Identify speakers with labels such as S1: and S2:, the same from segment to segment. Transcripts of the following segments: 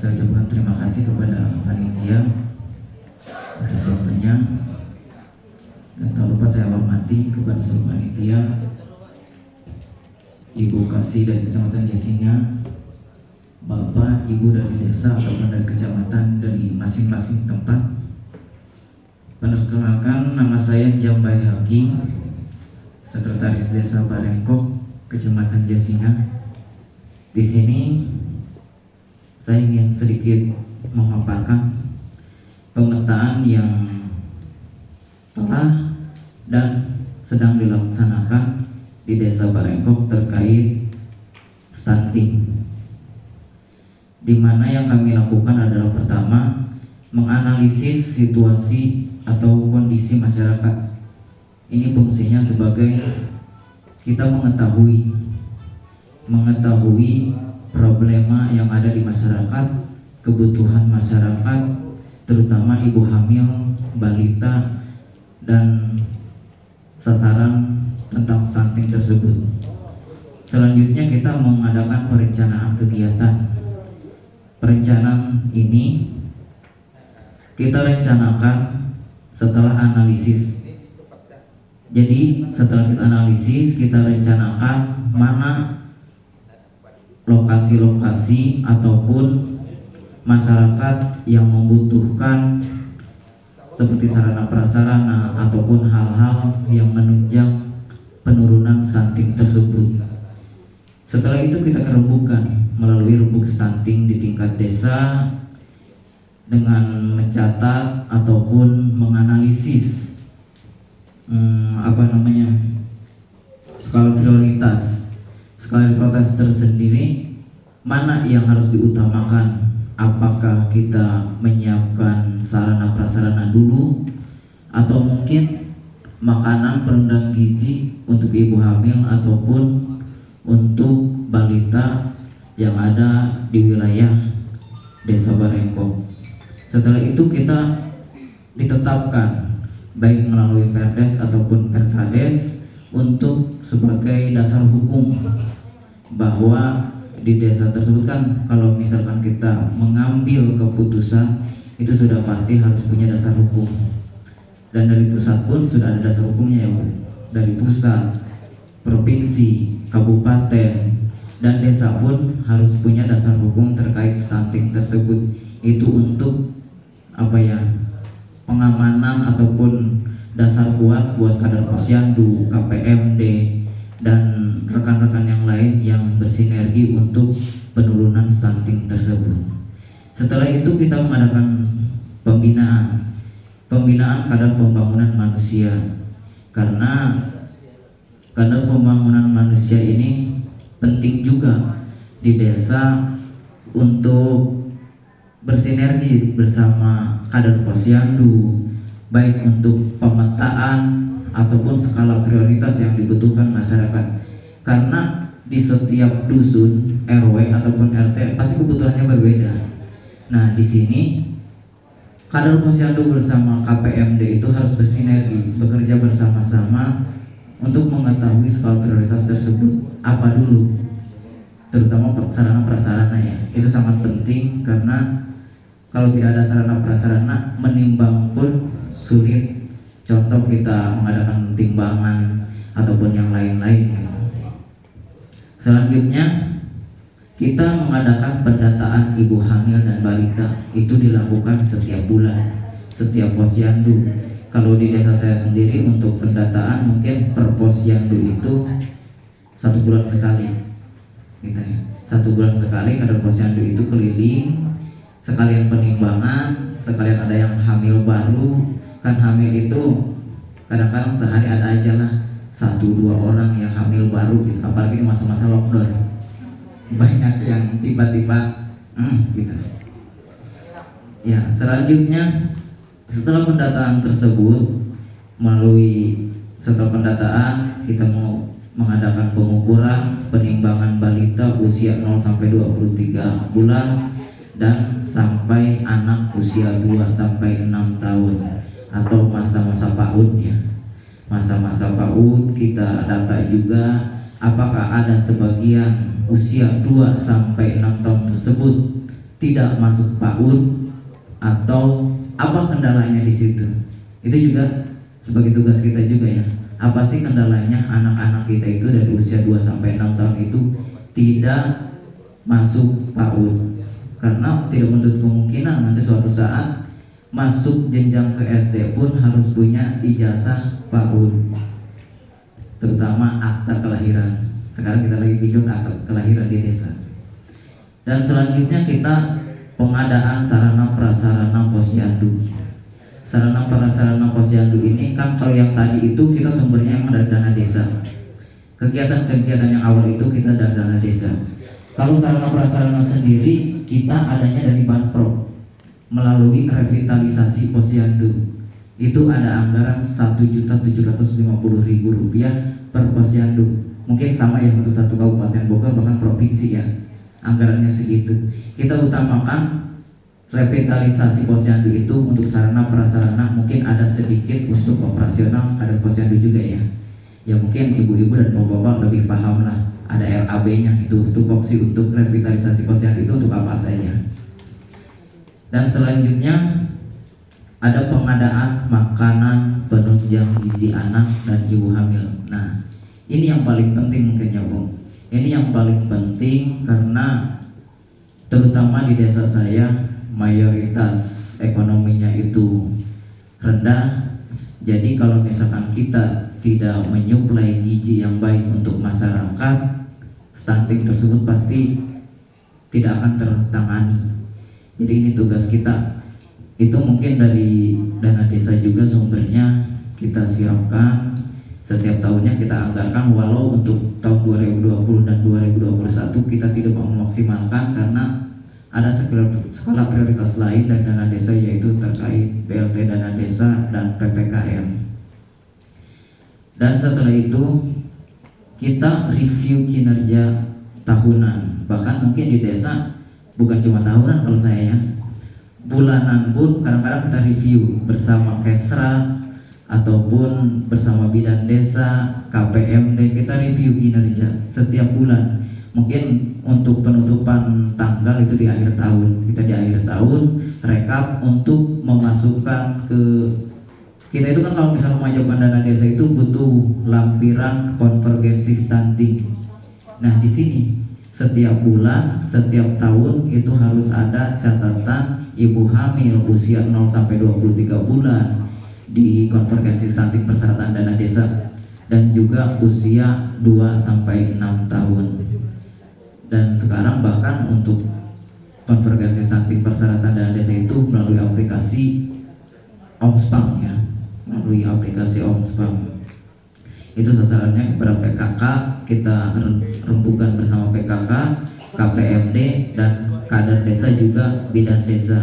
S1: Saya ucapkan terima kasih kepada panitia atas waktunya, dan tak lupa saya hormati kepada seluruh panitia, Ibu Kasih dari Kecamatan Jasinya, Bapak, Ibu dari desa ataupun dari kecamatan dari masing-masing tempat. Perkenalkan, nama saya Jambai Haki, Sekretaris Desa Barengkok, Kecamatan Jasinya. Di sini saya ingin sedikit memaparkan pemetaan yang telah dan sedang dilaksanakan di Desa Barengkok terkait stunting, di mana yang kami lakukan adalah pertama, menganalisis situasi atau kondisi masyarakat. Ini fungsinya sebagai kita mengetahui problema yang ada di masyarakat, kebutuhan masyarakat, terutama ibu hamil, balita, dan sasaran tentang stunting tersebut. Selanjutnya kita mengadakan perencanaan kegiatan. Perencanaan ini kita rencanakan setelah analisis. Jadi setelah kita analisis, kita rencanakan mana lokasi-lokasi ataupun masyarakat yang membutuhkan seperti sarana prasarana ataupun hal-hal yang menunjang penurunan stunting tersebut. Setelah itu kita rembukan melalui rembuk stunting di tingkat desa dengan mencatat ataupun menganalisis skala prioritas. Skala prioritas tersendiri mana yang harus diutamakan, apakah kita menyiapkan sarana prasarana dulu atau mungkin makanan penunjang gizi untuk ibu hamil ataupun untuk balita yang ada di wilayah Desa Barengkok. Setelah itu kita ditetapkan baik melalui Perdes ataupun Perkades untuk sebagai dasar hukum bahwa di desa tersebut kan kalau misalkan kita mengambil keputusan itu sudah pasti harus punya dasar hukum, dan dari pusat pun sudah ada dasar hukumnya ya Bu. Dari pusat, provinsi, kabupaten, dan desa pun harus punya dasar hukum terkait stunting tersebut. Itu untuk pengamanan ataupun dasar kuat buat kader posyandu, KPMD, dan rekan-rekan yang lain yang bersinergi untuk penurunan stunting tersebut. Setelah itu kita mengadakan pembinaan kadar pembangunan manusia, karena kadar pembangunan manusia ini penting juga di desa untuk bersinergi bersama kader posyandu, baik untuk pemetaan ataupun skala prioritas yang dibutuhkan masyarakat. Karena di setiap dusun, RW ataupun RT pasti kebutuhannya berbeda. Nah, di sini kader posyandu bersama KPMD itu harus bersinergi, bekerja bersama-sama untuk mengetahui skala prioritas tersebut apa dulu, terutama sarana prasarana ya. Itu sangat penting karena kalau tidak ada sarana prasarana, menimbang pun sulit. Contoh kita mengadakan timbangan ataupun yang lain-lain. Selanjutnya kita mengadakan pendataan ibu hamil dan balita. Itu dilakukan setiap bulan, setiap posyandu. Kalau di desa saya sendiri untuk pendataan mungkin per posyandu itu 1 bulan sekali. Gitu ya. 1 bulan sekali kader posyandu itu keliling, sekalian penimbangan, sekalian ada yang hamil baru. Kan hamil itu kadang-kadang sehari ada aja lah 1-2 orang yang hamil baru gitu. Apalagi di masa-masa lockdown, banyak yang tiba-tiba gitu ya. Selanjutnya setelah pendataan tersebut, setelah pendataan kita mau mengadakan pengukuran penimbangan balita usia 0 sampai 23 bulan dan sampai anak usia 2 sampai 6 tahun atau masa-masa PAUD ya. Masa-masa PAUD kita data juga apakah ada sebagian usia 2 sampai 6 tahun tersebut tidak masuk PAUD atau apa kendalanya di situ. Itu juga sebagai tugas kita juga ya. Apa sih kendalanya anak-anak kita itu dari usia 2 sampai 6 tahun itu tidak masuk PAUD? Karena tidak menutup kemungkinan nanti suatu saat masuk jenjang ke SD pun harus punya ijazah PAUD, terutama akta kelahiran. Sekarang kita lagi bikin akta kelahiran di desa. Dan selanjutnya kita pengadaan sarana prasarana posyandu. Sarana prasarana posyandu ini kan kalau yang tadi itu kita sumbernya emang dari dana desa. Kegiatan-kegiatan yang awal itu kita dari dana desa. Kalau sarana prasarana sendiri kita adanya dari Banprop melalui revitalisasi posyandu. Itu ada anggaran Rp1.750.000 per posyandu. Mungkin sama ya untuk satu kabupaten Bogor bahkan provinsi ya. Anggarannya segitu. Kita utamakan revitalisasi posyandu itu untuk sarana prasarana, mungkin ada sedikit untuk operasional ada posyandu juga ya. Ya mungkin ibu-ibu dan bapak-bapak lebih paham lah. Ada RAB-nya itu tupoksi untuk revitalisasi posyandu itu untuk apa saja. Dan selanjutnya ada pengadaan makanan penunjang gizi anak dan ibu hamil. Nah, ini yang paling penting mungkin ya Bu. Ini yang paling penting karena terutama di desa saya mayoritas ekonominya itu rendah. Jadi kalau misalkan kita tidak menyuplai gizi yang baik untuk masyarakat, stunting tersebut pasti tidak akan tertangani. Jadi ini tugas kita. Itu mungkin dari dana desa juga sumbernya kita siapkan. Setiap tahunnya kita anggarkan, walau untuk tahun 2020 dan 2021 kita tidak memaksimalkan karena ada skala prioritas lain dari dana desa, yaitu terkait BLT dana desa dan PPKM. Dan setelah itu kita review kinerja tahunan. Bahkan mungkin di desa bukan cuma tahunan kalau saya ya, bulanan pun kadang-kadang kita review bersama Kesra ataupun bersama bidan desa, KPMD, kita review kinerja setiap bulan. Mungkin untuk penutupan tanggal itu di akhir tahun, kita di akhir tahun rekap untuk memasukkan ke kita itu kan kalau misalnya mengajukan dana desa itu butuh lampiran konvergensi stunting. Nah di sini setiap bulan, setiap tahun itu harus ada catatan ibu hamil usia 0 sampai 23 bulan di konvergensi stunting persyaratan dana desa, dan juga usia 2 sampai 6 tahun. Dan sekarang bahkan untuk konvergensi stunting persyaratan dana desa itu melalui aplikasi Omspam ya, melalui aplikasi Omspam. Itu sasarannya kepada PKK, kita rembukan bersama PKK, KPMD, dan kader desa juga bidan desa.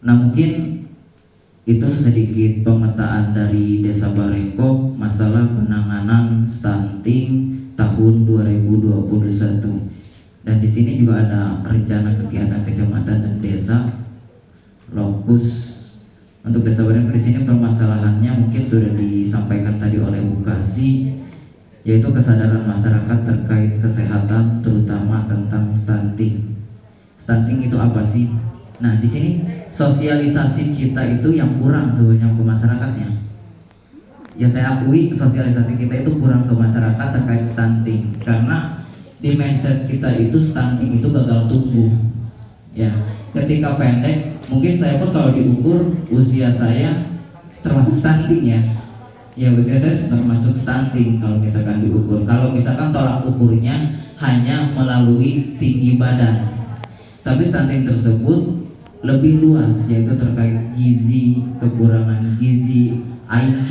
S1: Nah mungkin itu sedikit pemetaan dari Desa Barengkok masalah penanganan stunting tahun 2021. Dan di sini juga ada rencana kegiatan kecamatan dan desa lokus untuk Desa Barengkok. Di sini permasalahannya mungkin sudah disampaikan tadi oleh Bu Kasih, yaitu kesadaran masyarakat terkait kesehatan, terutama tentang stunting. Stunting itu apa sih? Nah, di sini sosialisasi kita itu yang kurang sebenarnya ke masyarakatnya. Ya saya akui sosialisasi kita itu kurang ke masyarakat terkait stunting, karena di mindset kita itu stunting itu gagal tumbuh. Ya, ketika pendek, mungkin saya pun kalau diukur usia saya termasuk stunting ya. Ya usia saya termasuk stunting kalau misalkan diukur. Kalau misalkan tolak ukurnya hanya melalui tinggi badan, tapi stunting tersebut lebih luas, yaitu terkait gizi, kekurangan gizi, IQ,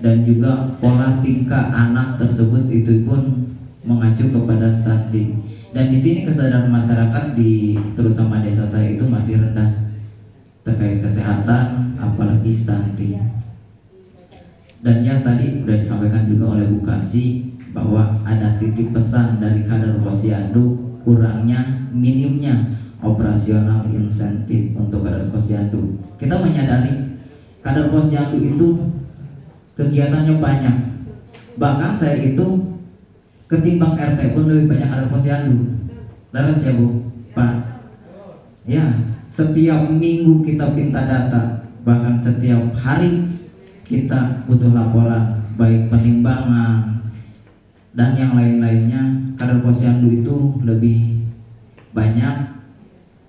S1: dan juga pola tingkah anak tersebut itu pun mengacu kepada stunting. Dan di sini kesadaran masyarakat di terutama desa saya itu masih rendah terkait kesehatan, apalagi stunting. Dan yang tadi sudah disampaikan juga oleh Bu Kasih bahwa ada titik pesan dari kader posyandu, kurangnya, minimnya operasional insentif untuk kader posyandu. Kita menyadari kader posyandu itu kegiatannya banyak. Bahkan saya itu ketimbang RT pun lebih banyak kader posyandu. Laras ya Bu, Pak. Ya, setiap minggu kita minta data, bahkan setiap hari kita butuh laporan, baik penimbangan dan yang lain-lainnya. Kader Posyandu itu lebih banyak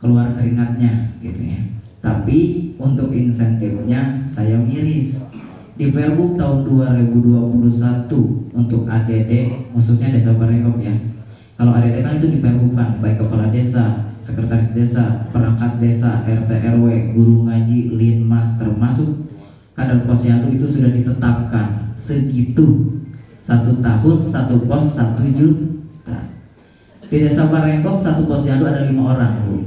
S1: keluar keringatnya gitu ya. Tapi untuk insentifnya saya miris. Di Perbuk tahun 2021 untuk ADD, khususnya Desa Barengkok ya. Kalau ADD kan itu diperbukan, baik kepala desa, sekretaris desa, perangkat desa, RT RW, guru ngaji, linmas, termasuk kader Posyandu itu sudah ditetapkan segitu. 1 tahun 1 pos 1 juta. Di Desa Barengkok 1 posyandu ada 5 orang, Bu.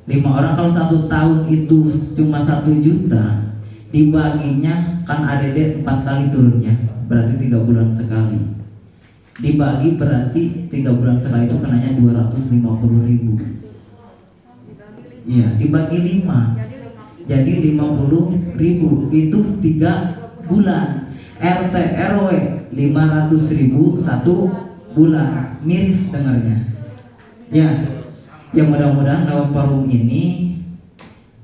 S1: 5 orang, kalau 1 tahun itu cuma 1 juta, dibaginya kan ADD 4 kali turunnya, berarti 3 bulan sekali. Dibagi berarti 3 bulan sekali itu kenanya 250.000. Iya, dibagi 5 jadi 50.000, itu 3 bulan. RT RW 500.000 1 bulan, miris dengarnya. Ya mudah-mudahan lewat forum ini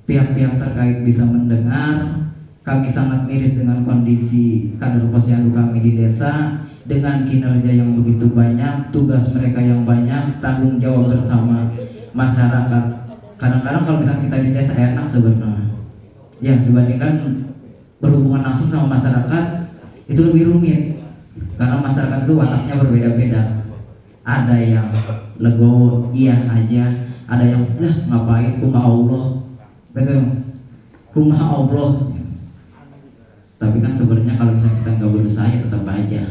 S1: pihak-pihak terkait bisa mendengar. Kami sangat miris dengan kondisi kader posyandu kami di desa, dengan kinerja yang begitu banyak, tugas mereka yang banyak, tanggung jawab bersama masyarakat. Kadang-kadang kalau misalnya kita di desa enak sebenarnya, ya dibandingkan berhubungan langsung sama masyarakat itu lebih rumit, karena masyarakat itu wataknya berbeda-beda. Ada yang legowo iya aja, ada yang lah ngapain kumaha Allah, betul, kumaha Allah. Tapi kan sebenarnya kalau misalnya kita nggak berusaha ya tetap aja.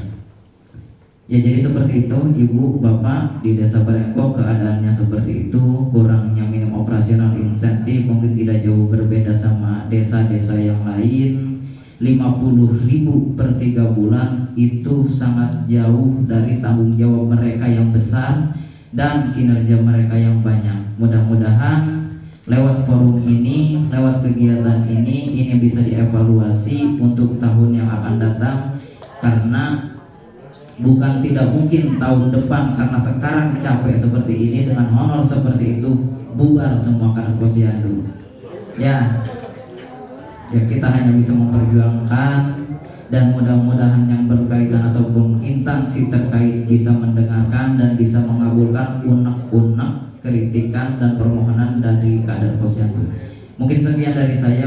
S1: Ya jadi seperti itu Ibu Bapak, di Desa Barengkok keadaannya seperti itu. Kurangnya minim operasional insentif mungkin tidak jauh berbeda sama desa-desa yang lain. 50.000 per 3 bulan itu sangat jauh dari tanggung jawab mereka yang besar dan kinerja mereka yang banyak. Mudah-mudahan lewat forum ini, lewat kegiatan ini bisa dievaluasi untuk tahun yang akan datang, karena bukan tidak mungkin tahun depan karena sekarang capek seperti ini dengan honor seperti itu bubar semua kader posyandu. Ya kita hanya bisa memperjuangkan, dan mudah-mudahan yang berkaitan ataupun instansi terkait bisa mendengarkan dan bisa mengabulkan unek-unek kritikan dan permohonan dari kader posyandu. Mungkin sekian dari saya.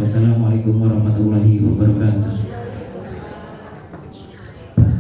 S1: Wassalamualaikum warahmatullahi wabarakatuh.